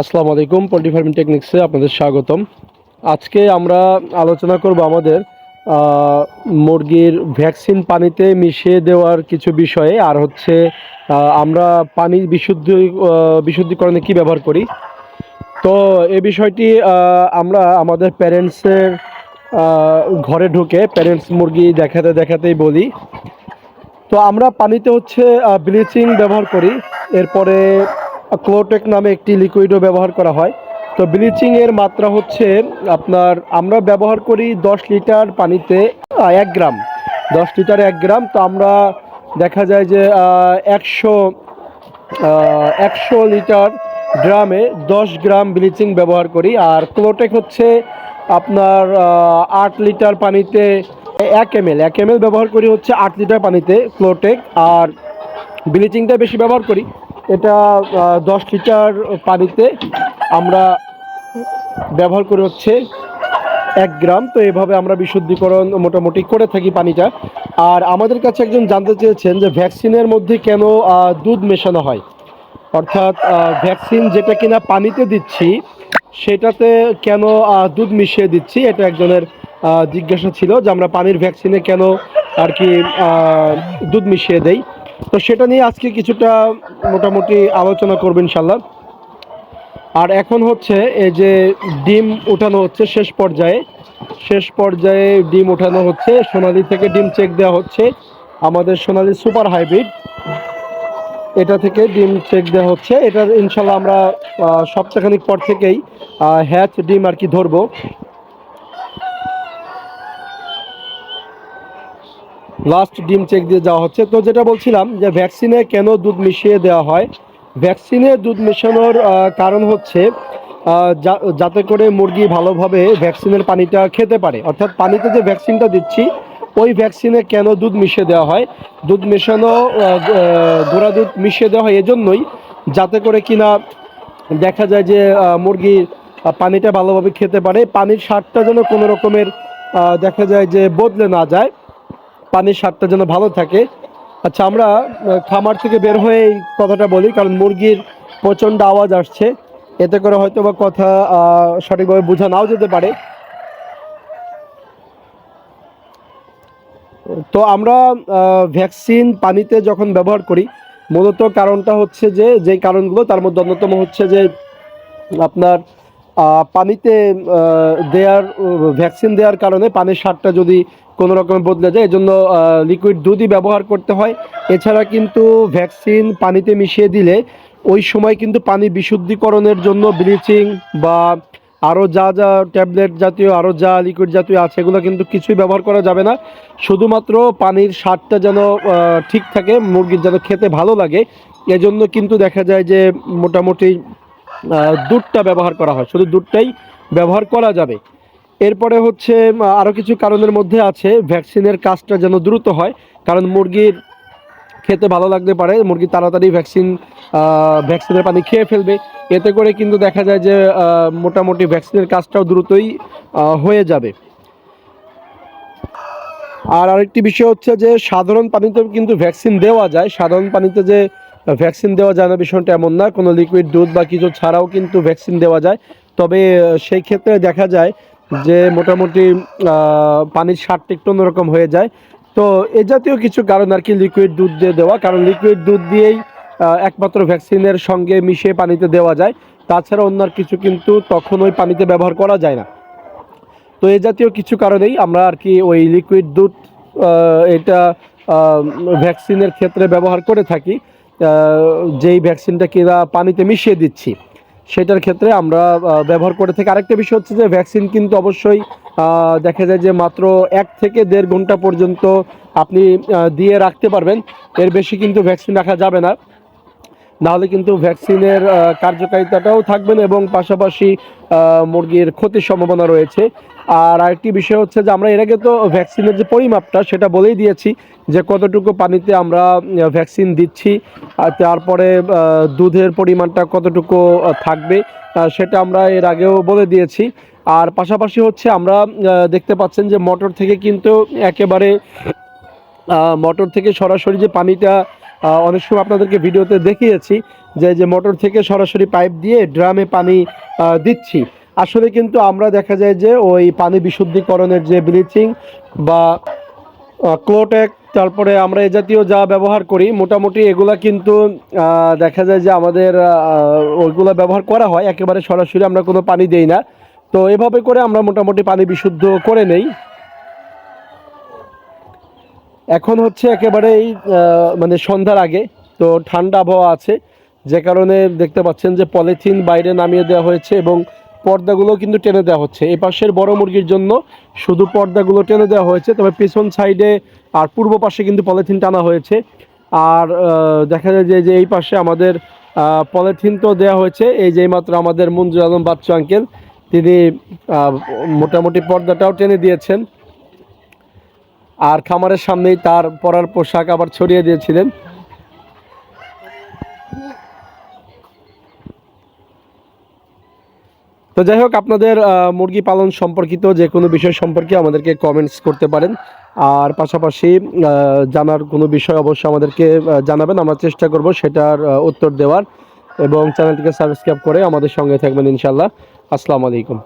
আসসালামু আলাইকুম। Poultry farming টেকনিক্সে আপনাদের স্বাগতম। আজকে আমরা আলোচনা করব আমাদের মুরগির ভ্যাকসিন পানিতে মিশিয়ে দেওয়ার কিছু বিষয়ে, আর হচ্ছে আমরা পানি বিশুদ্ধিকরণে কি ব্যবহার করি। তো এই বিষয়টি আমরা আমাদের প্যারেন্টসের ঘরে ঢুকে প্যারেন্টস মুরগি দেখাতে দেখাতেই বলি। তো আমরা পানিতে হচ্ছে ব্লিচিং ব্যবহার করি, এরপরে ক্লোটেক নামে একটি লিকুইডও ব্যবহার করা হয়। তো ব্লিচিংয়ের মাত্রা হচ্ছে আমরা ব্যবহার করি 10 লিটার পানিতে 1 গ্রাম, 10 লিটারে 1 গ্রাম। তো আমরা দেখা যায় যে 100 লিটার ড্রামে 10 গ্রাম ব্লিচিং ব্যবহার করি। আর ক্লোটেক হচ্ছে আপনার 8 লিটার পানিতে 1 ml ব্যবহার করি হচ্ছে 8 লিটার পানিতে ক্লোটেক। আর ব্লিচিংটা বেশি ব্যবহার করি, এটা 10 লিটার পানিতে আমরা ব্যবহার করি হচ্ছে 1 গ্রাম। তো এভাবে আমরা বিশুদ্ধিকরণ মোটামুটি করে থাকি পানিটা। আর আমাদের কাছে একজন জানতে চেয়েছেন যে ভ্যাকসিনের মধ্যে কেন দুধ মেশানো হয়, অর্থাৎ ভ্যাকসিন যেটা কিনা পানিতে দিচ্ছি সেটাতে কেন দুধ মিশিয়ে দিচ্ছি। এটা একজনের জিজ্ঞাসা ছিল যে আমরা পানির ভ্যাকসিনে কেন আর কি দুধ মিশিয়ে দেই। তো সেটা নিয়ে আজকে কিছুটা মোটামুটি আলোচনা করবো ইনশাল্লাহ। আর এখন হচ্ছে এই যে ডিম উঠানো হচ্ছে, শেষ পর্যায়ে ডিম উঠানো হচ্ছে। সোনালি থেকে ডিম চেক দেওয়া হচ্ছে, আমাদের সোনালি সুপার হাইব্রিড, এটা থেকে ডিম চেক দেওয়া হচ্ছে। এটা ইনশাল্লাহ আমরা সপ্তাহখানিক পর থেকেই হ্যাচ ডিম আর কি ধরবো। লাস্ট ডিম চেক দিয়ে যাওয়া হচ্ছে। তো যেটা বলছিলাম যে ভ্যাকসিনে কেন দুধ মিশিয়ে দেওয়া হয়, ভ্যাকসিনে দুধ মেশানোর কারণ হচ্ছে যাতে করে মুরগি ভালোভাবে ভ্যাকসিনের পানিটা খেতে পারে। অর্থাৎ পানিতে যে ভ্যাকসিনটা দিচ্ছি ওই ভ্যাকসিনে কেন দুধ মিশিয়ে দেওয়া হয়, দুধ মেশানো গুঁড়া দুধ মিশিয়ে দেওয়া হয় এজন্যই, যাতে করে কিনা দেখা যায় যে মুরগি পানিটা ভালোভাবে খেতে পারে, পানির স্বাদটা যেন কোনো রকমের দেখা যায় যে বদলে না যায়, পানির স্বাদটা যেন ভালো থাকে। আচ্ছা, আমরা খামার থেকে বের হয়ে এই কথাটা বলি, কারণ মুরগির প্রচণ্ড আওয়াজ আসছে, এতে করে হয়তো বা কথা সঠিকভাবে বোঝা নাও যেতে পারে। তো আমরা ভ্যাকসিন পানিতে যখন ব্যবহার করি, মূলত কারণটা হচ্ছে যে যেই কারণগুলো তার মধ্যে অন্যতম হচ্ছে যে আপনার পানিতে ভ্যাকসিন দেওয়ার কারণে পানির স্বাদটা যদি কোনো রকমে বদলে যায়, এজন্য লিকুইড দুধই ব্যবহার করতে হয়। এছাড়া কিন্তু ভ্যাকসিন পানিতে মিশিয়ে দিলে ওই সময় কিন্তু পানি বিশুদ্ধিকরণের জন্য ব্লিচিং বা আরও যা যা ট্যাবলেট জাতীয় আরও যা লিকুইড জাতীয় আছে এগুলো কিন্তু কিছুই ব্যবহার করা যাবে না। শুধুমাত্র পানির স্বাদটা যেন ঠিক থাকে, মুরগির যেন খেতে ভালো লাগে, এজন্য কিন্তু দেখা যায় যে মোটামুটি দুধটা ব্যবহার করা হয়, শুধু দুধটাই ব্যবহার করা যাবে। এরপরে হচ্ছে আরও কিছু কারণের মধ্যে আছে ভ্যাকসিনের কাজটা যেন দ্রুত হয়, কারণ মুরগির খেতে ভালো লাগতে পারে, মুরগি তাড়াতাড়ি ভ্যাকসিনের পানি খেয়ে ফেলবে, এতে করে কিন্তু দেখা যায় যে মোটামুটি ভ্যাকসিনের কাজটাও দ্রুতই হয়ে যাবে। আর আরেকটি বিষয় হচ্ছে যে সাধারণ পানিতেও কিন্তু ভ্যাকসিন দেওয়া যায়, সাধারণ পানিতে যে ভ্যাকসিন দেওয়া যায় না বিষয়টা এমন না, কোনো লিকুইড দুধ বা কিছু ছাড়াও কিন্তু ভ্যাকসিন দেওয়া যায়। তবে সেই ক্ষেত্রে দেখা যায় যে মোটামুটি পানির স্বাদটা একটু অন্যরকম হয়ে যায়। তো এ জাতীয় কিছু কারণ আর কি লিকুইড দুধ দিয়ে দেওয়া, কারণ লিকুইড দুধ দিয়েই একমাত্র ভ্যাকসিনের সঙ্গে মিশিয়ে পানিতে দেওয়া যায়, তাছাড়া অন্য কিছু কিন্তু তখন ওই পানিতে ব্যবহার করা যায় না। তো এই জাতীয় কিছু কারণেই আমরা আর কি ওই লিকুইড দুধ এটা ভ্যাকসিনের ক্ষেত্রে ব্যবহার করে থাকি। যেই ভ্যাকসিনটা কিনা পানিতে মিশিয়ে দিচ্ছি সেটার ক্ষেত্রে আমরা ব্যবহার করে থাকি। আরেকটা বিষয় হচ্ছে যে ভ্যাকসিন কিন্তু অবশ্যই দেখা যায় যে মাত্র 1 থেকে 1.5 ঘন্টা পর্যন্ত আপনি দিয়ে রাখতে পারবেন, এর বেশি কিন্তু ভ্যাকসিন রাখা যাবে না, নাহলে কিন্তু ভ্যাকসিনের কার্যকারিতাটাও থাকবে না এবং পাশাপাশি মুরগির ক্ষতির সম্ভাবনা রয়েছে। আর আরেকটি বিষয় হচ্ছে যে আমরা এর আগে তো ভ্যাকসিনের যে পরিমাপটা সেটা বলেই দিয়েছি, যে কতটুকু পানিতে আমরা ভ্যাকসিন দিচ্ছি, আর তারপরে দুধের পরিমাণটা কতটুকু থাকবে সেটা আমরা এর আগেও বলে দিয়েছি। আর পাশাপাশি হচ্ছে আমরা দেখতে পাচ্ছেন যে মোটর থেকে কিন্তু একেবারে মোটর থেকে সরাসরি যে পানিটা অনেক সময় আপনাদেরকে ভিডিওতে দেখিয়েছি যে মোটর থেকে সরাসরি পাইপ দিয়ে ড্রামে পানি দিচ্ছি। আসলে কিন্তু আমরা দেখা যায় যে ওই পানি বিশুদ্ধিকরণের যে ব্লিচিং বা ক্লোটেক, তারপরে আমরা এ জাতীয় যা ব্যবহার করি মোটামুটি এগুলা কিন্তু দেখা যায় যে আমাদের ওইগুলো ব্যবহার করা হয়, একেবারে সরাসরি আমরা কোনো পানি দেই না। তো এভাবে করে আমরা মোটামুটি পানি বিশুদ্ধ করে নেই। এখন হচ্ছে একেবারেই মানে সন্ধ্যার আগে, তো ঠান্ডা আবহাওয়া আছে, যে কারণে দেখতে পাচ্ছেন যে পলিথিন বাইরে নামিয়ে দেওয়া হয়েছে এবং পর্দাগুলো কিন্তু টেনে দেওয়া হচ্ছে। এই পাশের বড় মুরগির জন্য শুধু পর্দাগুলো টেনে দেওয়া হয়েছে, তবে পিছন সাইডে আর পূর্ব পাশে কিন্তু পলিথিন টানা হয়েছে। আর দেখা যায় যে এই পাশে আমাদের পলিথিন তো দেওয়া হয়েছে। এই যে মাত্র আমাদের মঞ্জুর আলম বাচ্চু আঙ্কেল, তিনি মোটামুটি পর্দাটাও টেনে দিয়েছেন। আর খামারের সামনেই তার পরার পোশাক আবার ছড়িয়ে দিয়েছিলেন। তো যাই হোক, আপনাদের মুরগি পালন সম্পর্কিত যে কোনো বিষয় সম্পর্কে আমাদেরকে কমেন্টস করতে পারেন। আর পাশাপাশি জানার কোনো বিষয় অবশ্যই আমাদেরকে জানাবেন, আমরা চেষ্টা করব সেটার উত্তর দেওয়ার। এবং চ্যানেলটিকে সাবস্ক্রাইব করে আমাদের সঙ্গে থাকবেন ইনশাল্লাহ। আসসালামু আলাইকুম।